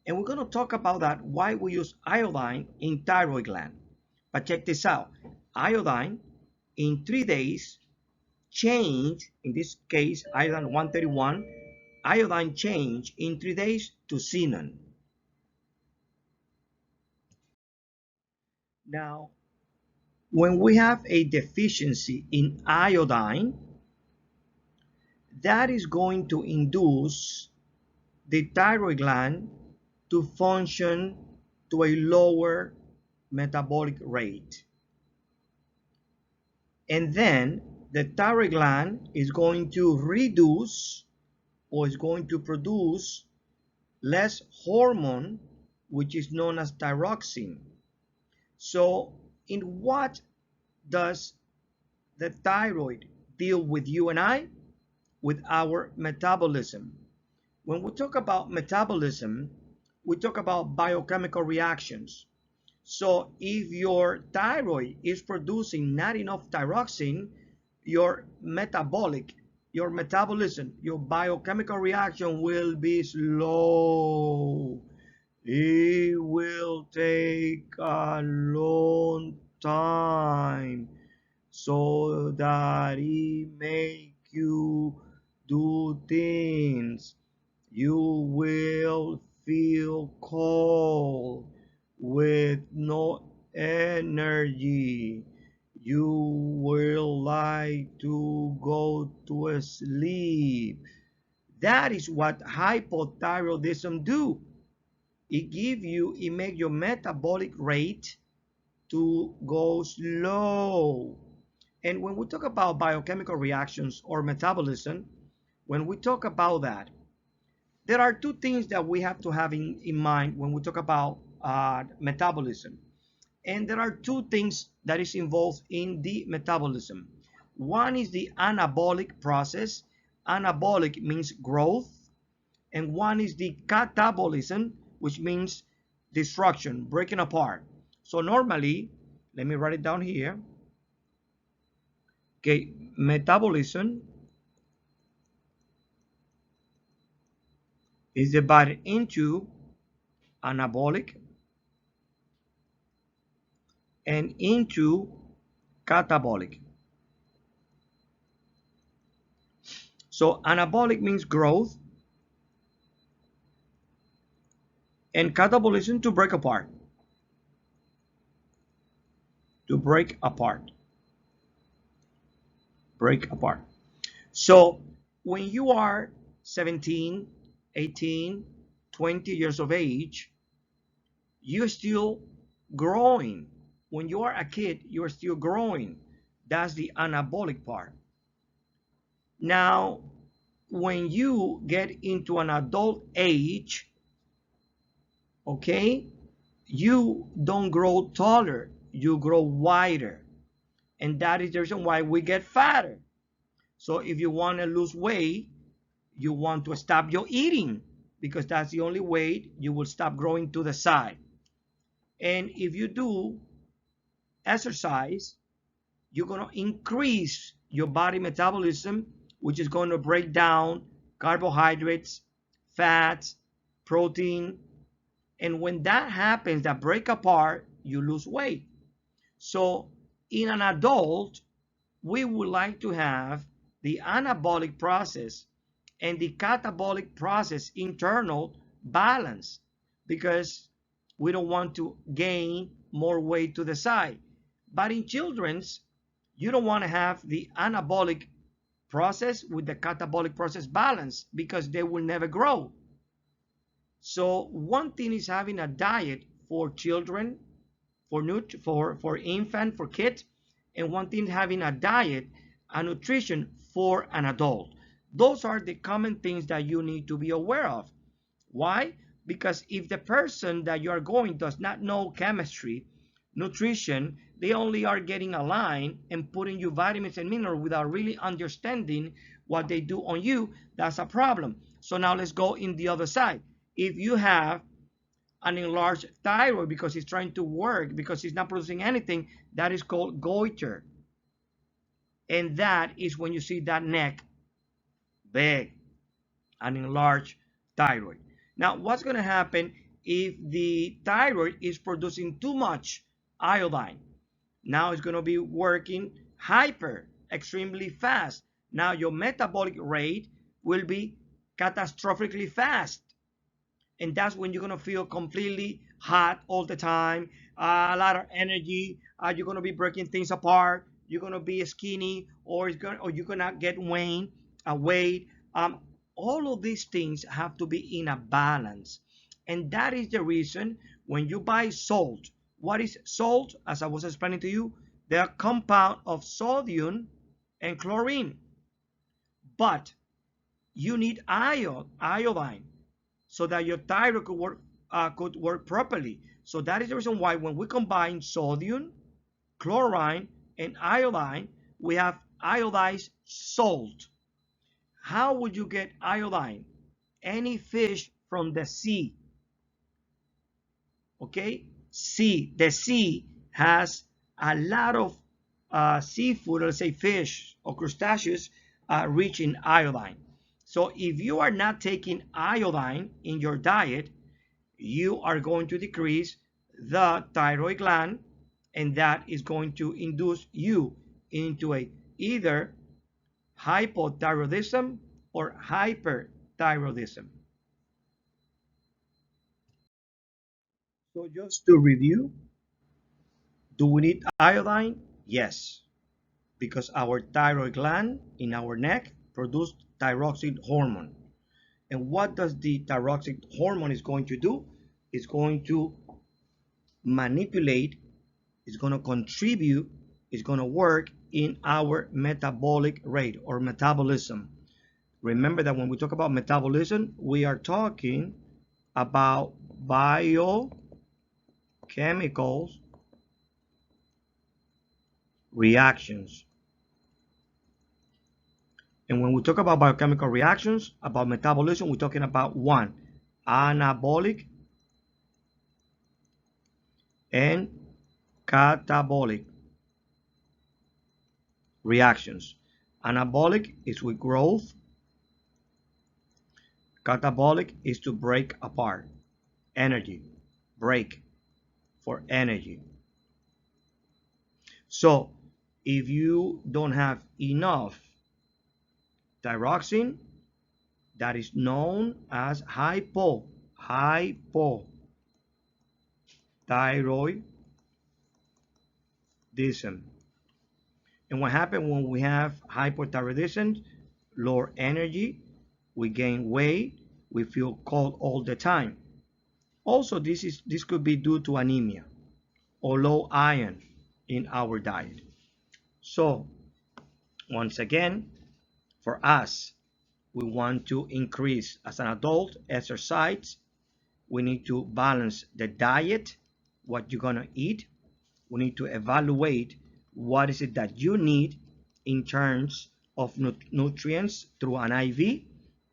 And we're going to talk about that, why we use iodine in thyroid gland. But check this out. Iodine in 3 days change, in this case, iodine 131, iodine change in 3 days to xenon. Now, when we have a deficiency in iodine, that is going to induce the thyroid gland to function to a lower metabolic rate. And then the thyroid gland is going to reduce, or is going to produce less hormone, which is known as thyroxine. So in what does the thyroid deal with you and I? With our metabolism. When we talk about metabolism, we talk about biochemical reactions. So if your thyroid is producing not enough thyroxine, your metabolism, your biochemical reaction will be slow. It will take a long time so that it make you do things. You will feel cold with no energy. You will like to go to sleep. That is what hypothyroidism do. It make your metabolic rate to go slow. And when we talk about biochemical reactions or metabolism, when we talk about that, there are two things that we have to have in mind when we talk about metabolism. And there are two things that is involved in the metabolism. One is the anabolic process. Anabolic means growth. And one is the catabolism, which means destruction, breaking apart. So normally, let me write it down here. Okay, metabolism is divided into anabolic and into catabolic. So anabolic means growth, and catabolism to break apart. To break apart. Break apart. So when you are 17, 18, 20 years of age, you're still growing. When you are a kid, you're still growing. That's the anabolic part. Now, when you get into an adult age, okay, you don't grow taller, you grow wider. And that is the reason why we get fatter. So if you want to lose weight, you want to stop your eating, because that's the only way you will stop growing to the side. And if you do exercise, you're going to increase your body metabolism, which is going to break down carbohydrates, fats, protein. And when that happens, that break apart, you lose weight. So in an adult, we would like to have the anabolic process and the catabolic process internal balance, because we don't want to gain more weight to the side. But in children's, you don't want to have the anabolic process with the catabolic process balance, because they will never grow. So one thing is having a diet for children, for infant, for kids, and one thing having a diet, a nutrition for an adult. Those are the common things that you need to be aware of. Why? Because if the person that you are going does not know chemistry, nutrition, they only are getting a line and putting you vitamins and minerals without really understanding what they do on you, that's a problem. So now let's go in the other side. If you have an enlarged thyroid because it's trying to work, because it's not producing anything, that is called goiter. And that is when you see that neck big, an enlarged thyroid. Now, what's going to happen if the thyroid is producing too much iodine? Now it's going to be working hyper, extremely fast. Now your metabolic rate will be catastrophically fast. And that's when you're going to feel completely hot all the time, a lot of energy. You're going to be breaking things apart. You're going to be skinny, or you're going to get weight. All of these things have to be in a balance. And that is the reason when you buy salt. What is salt? As I was explaining to you, they're a compound of sodium and chlorine. But you need iodine, so that your thyroid could work properly. So that is the reason why when we combine sodium, chlorine, and iodine, we have iodized salt. How would you get iodine? Any fish from the sea. Okay? Sea. The sea has a lot of seafood, let's say fish or crustaceans, rich in iodine. So if you are not taking iodine in your diet, you are going to decrease the thyroid gland, and that is going to induce you into either hypothyroidism or hyperthyroidism. So just to review, do we need iodine? Yes, because our thyroid gland in our neck produces thyroxine hormone. And what does the thyroxine hormone is going to do? It's going to manipulate, it's going to contribute, it's going to work in our metabolic rate or metabolism. Remember that when we talk about metabolism, we are talking about biochemicals reactions. And when we talk about biochemical reactions, about metabolism, we're talking about one, anabolic and catabolic reactions. Anabolic is with growth. Catabolic is to break apart. Energy. Break for energy. So if you don't have enough thyroxine, that is known as hypothyroidism. And what happens when we have hypothyroidism? Lower energy, we gain weight, we feel cold all the time. Also, this could be due to anemia or low iron in our diet. So, once again, for us, we want to increase as an adult exercise. We need to balance the diet, what you're gonna eat. We need to evaluate what is it that you need in terms of nutrients through an IV.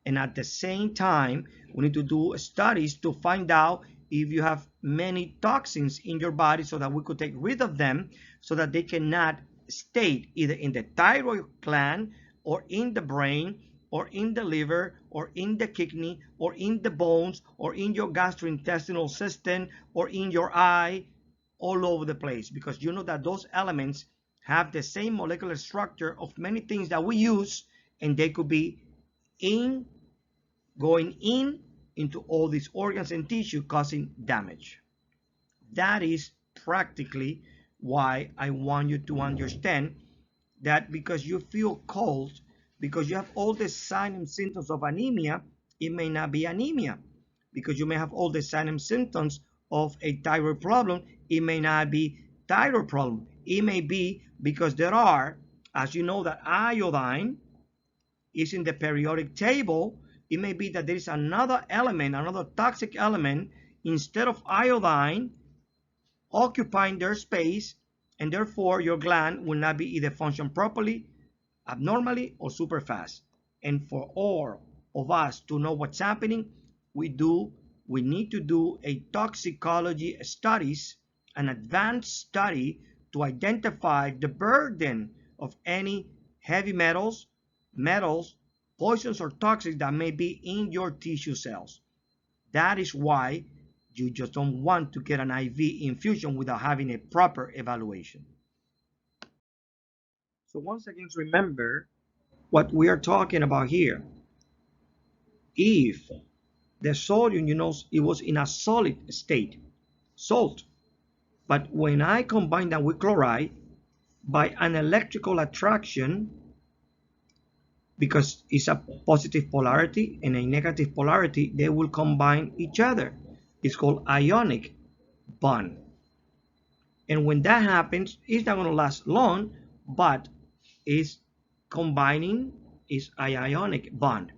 And at the same time, we need to do studies to find out if you have many toxins in your body, so that we could take rid of them, so that they cannot stay either in the thyroid gland or in the brain or in the liver or in the kidney or in the bones or in your gastrointestinal system or in your eye, all over the place. Because you know that those elements have the same molecular structure of many things that we use, and they could be going into all these organs and tissue, causing damage. That is practically why I want you to understand that, because you feel cold, Because you have all the signs and symptoms of anemia, it may not be anemia. Because you may have all the signs and symptoms of a thyroid problem, it may not be thyroid problem. It may be because there are, as you know, that iodine is in the periodic table. It may be that there is another element, another toxic element, instead of iodine occupying their space, and therefore your gland will not be either function properly, abnormally, or super fast. And for all of us to know what's happening, we need to do a toxicology studies, an advanced study to identify the burden of any heavy metals, poisons, or toxics that may be in your tissue cells. That is why you just don't want to get an IV infusion without having a proper evaluation. So once again, remember what we are talking about here. If the sodium, it was in a solid state, salt, but when I combine that with chloride, by an electrical attraction, because it's a positive polarity and a negative polarity, they will combine each other. It's called ionic bond. And when that happens, it's not going to last long, but it's combining, is an ionic bond.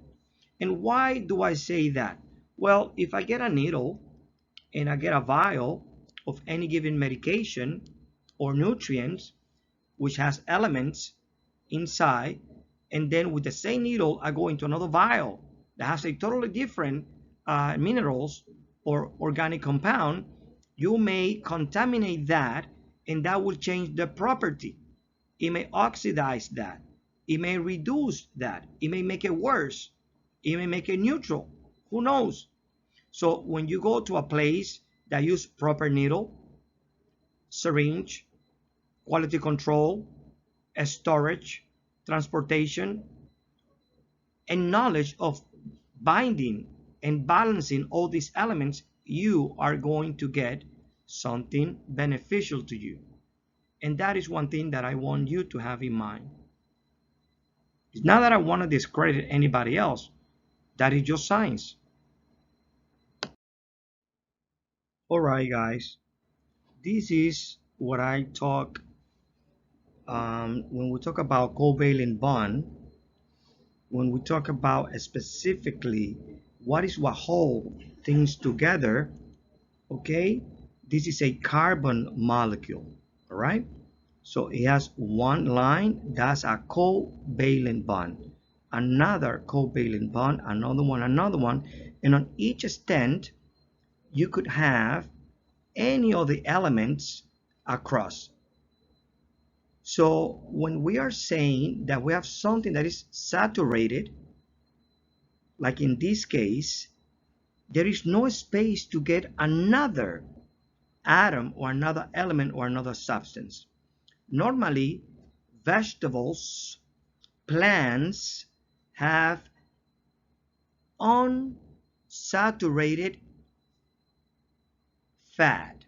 And why do I say that? Well, if I get a needle and I get a vial of any given medication or nutrients, which has elements inside, and then with the same needle, I go into another vial that has a totally different minerals or organic compound, you may contaminate that, and that will change the property. It may oxidize that. It may reduce that. It may make it worse. It may make it neutral. Who knows? So when you go to a place that use proper needle, syringe, quality control, storage, transportation, and knowledge of binding and balancing all these elements, you are going to get something beneficial to you. And that is one thing that I want you to have in mind. It's not that I want to discredit anybody else. That is just science. All right, guys. This is what I talk when we talk about covalent bond. When we talk about specifically what is what hold things together, okay? This is a carbon molecule, all right? So it has one line, that's a covalent bond. Another covalent bond, another one, and on each stent, you could have any of the elements across. So when we are saying that we have something that is saturated, like in this case, there is no space to get another atom or another element or another substance. Normally, vegetables, plants have unsaturated fat.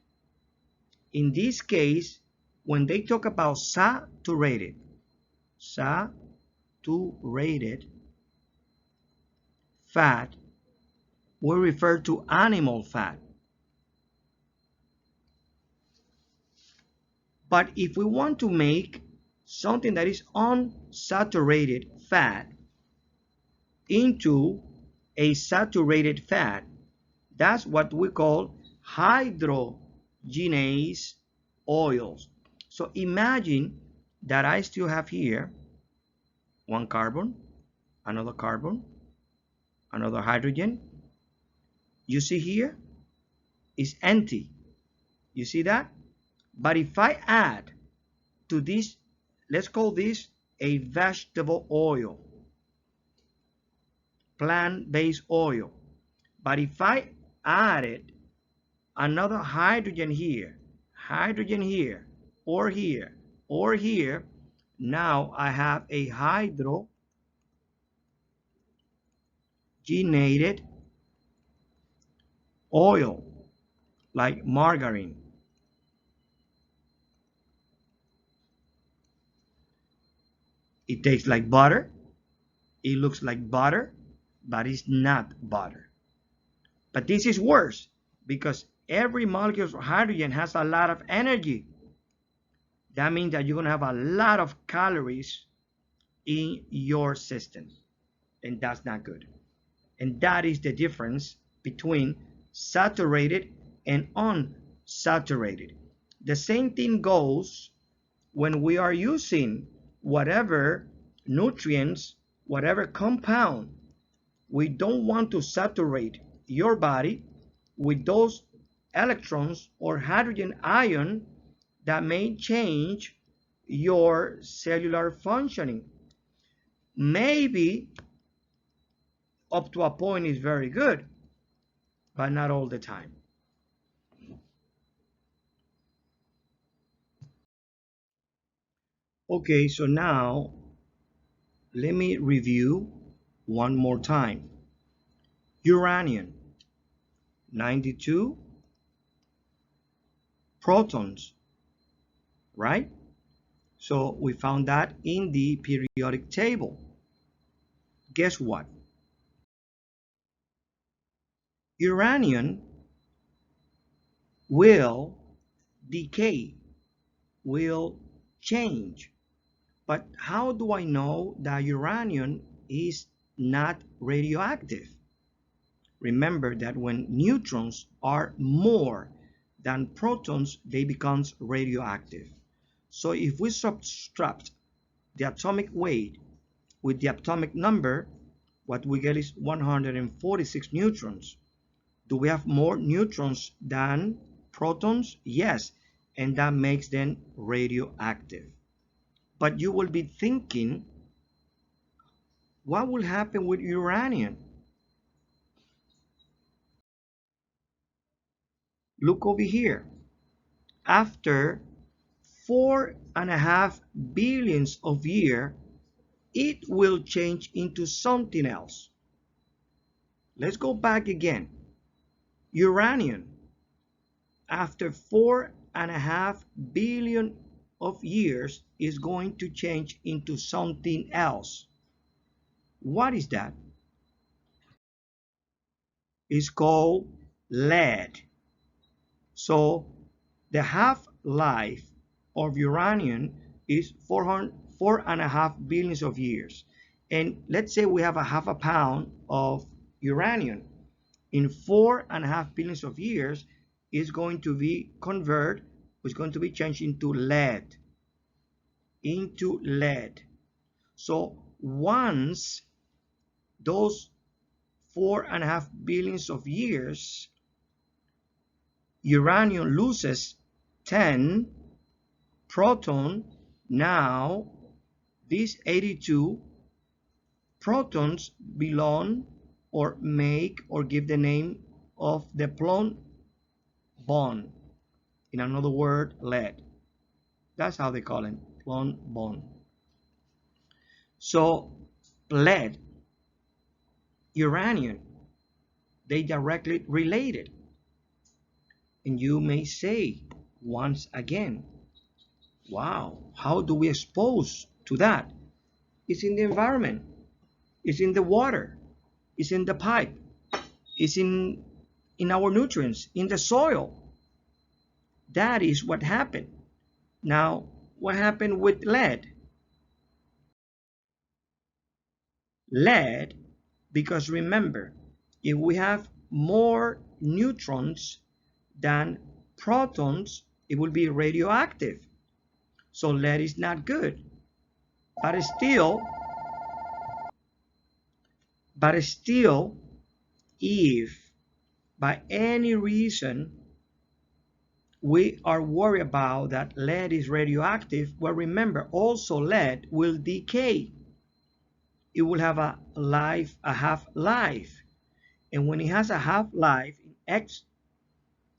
In this case, when they talk about saturated fat, we refer to animal fat. But if we want to make something that is unsaturated fat into a saturated fat, that's what we call hydrogenase oils. So imagine that I still have here one carbon, another hydrogen. You see here is empty. You see that? But if I add to this, let's call this a vegetable oil, plant-based oil. But if I added another hydrogen here, or here, or here, now I have a hydrogenated oil, like margarine. It tastes like butter. It looks like butter, but it's not butter. But this is worse because every molecule of hydrogen has a lot of energy. That means that you're going to have a lot of calories in your system, and that's not good. And that is the difference between saturated and unsaturated. The same thing goes when we are using whatever nutrients, whatever compound. We don't want to saturate your body with those electrons or hydrogen ion that may change your cellular functioning. Maybe up to a point is very good, but not all the time. Okay, so now let me review one more time. Uranium, 92 protons, right? So we found that in the periodic table. Guess what? Uranium will decay, will change. But how do I know that uranium is not radioactive? Remember that when neutrons are more than protons, they become radioactive. So if we subtract the atomic weight with the atomic number, what we get is 146 neutrons. Do we have more neutrons than protons? Yes, and that makes them radioactive. But you will be thinking, what will happen with uranium? Look over here. After 4.5 billions of years, it will change into something else. Let's go back again. Uranium, after 4.5 billion of years, is going to change into something else. What is that? It's called lead. So the half-life of uranium is 4.5 billions of years. And let's say we have a half a pound of uranium. In 4.5 billions of years, it's going to be converted, it's going to be changed into lead. So once those 4.5 billions of years, uranium loses 10 proton. Now these 82 protons belong or make or give the name of the plon bond. In another word, lead. That's how they call it, plon bond. So lead, uranium, they directly related. And you may say once again, wow, how do we expose to that? It's in the environment, it's in the water, it's in the pipe, it's in our nutrients, in the soil. That is what happened. Now, what happened with lead? Lead, because remember, if we have more neutrons than protons, it will be radioactive. So lead is not good. But still, if by any reason we are worried about that lead is radioactive, well, remember, also lead will decay. It will have a half-life. And when it has a half-life in X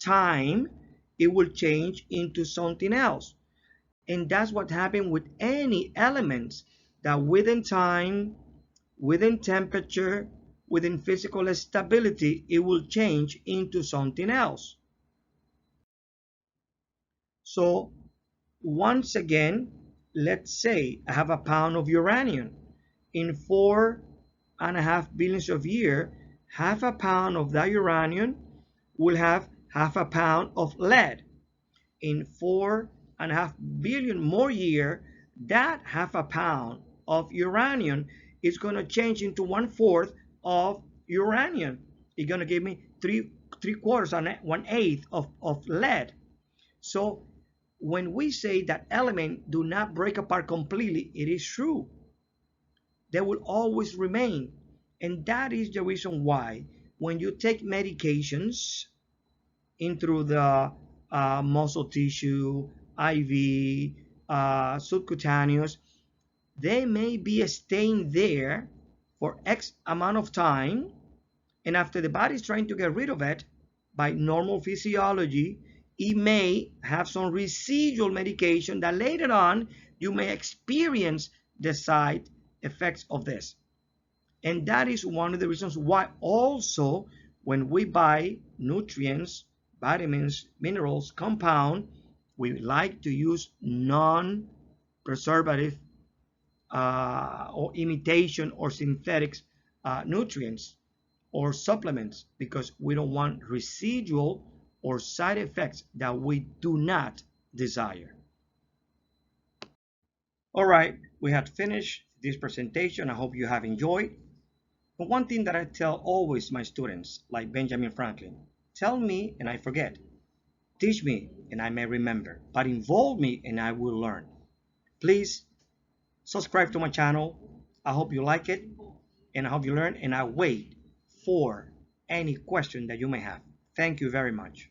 time, it will change into something else. And that's what happened with any elements that within time, within temperature, within physical stability, it will change into something else. So once again, let's say I have a pound of uranium. In 4.5 billions of years, half a pound of that uranium will have half a pound of lead. In 4.5 billion more years, that half a pound of uranium is going to change into 1/4 of uranium. It's going to give me three quarters and 1/8 of lead. So when we say that elements do not break apart completely, it is true. They will always remain. And that is the reason why when you take medications in through the muscle tissue, IV, subcutaneous, they may be staying there for X amount of time, and after the body is trying to get rid of it by normal physiology, it may have some residual medication that later on you may experience the side effects of this. And that is one of the reasons why also when we buy nutrients, vitamins, minerals, compound, we like to use non-preservative or imitation or synthetics nutrients or supplements, because we don't want residual or side effects that we do not desire. All right, we have finished this presentation. I hope you have enjoyed. But one thing that I tell always my students, like Benjamin Franklin, tell me and I forget. Teach me and I may remember, but involve me and I will learn. Please subscribe to my channel. I hope you like it and I hope you learn, and I wait for any question that you may have. Thank you very much.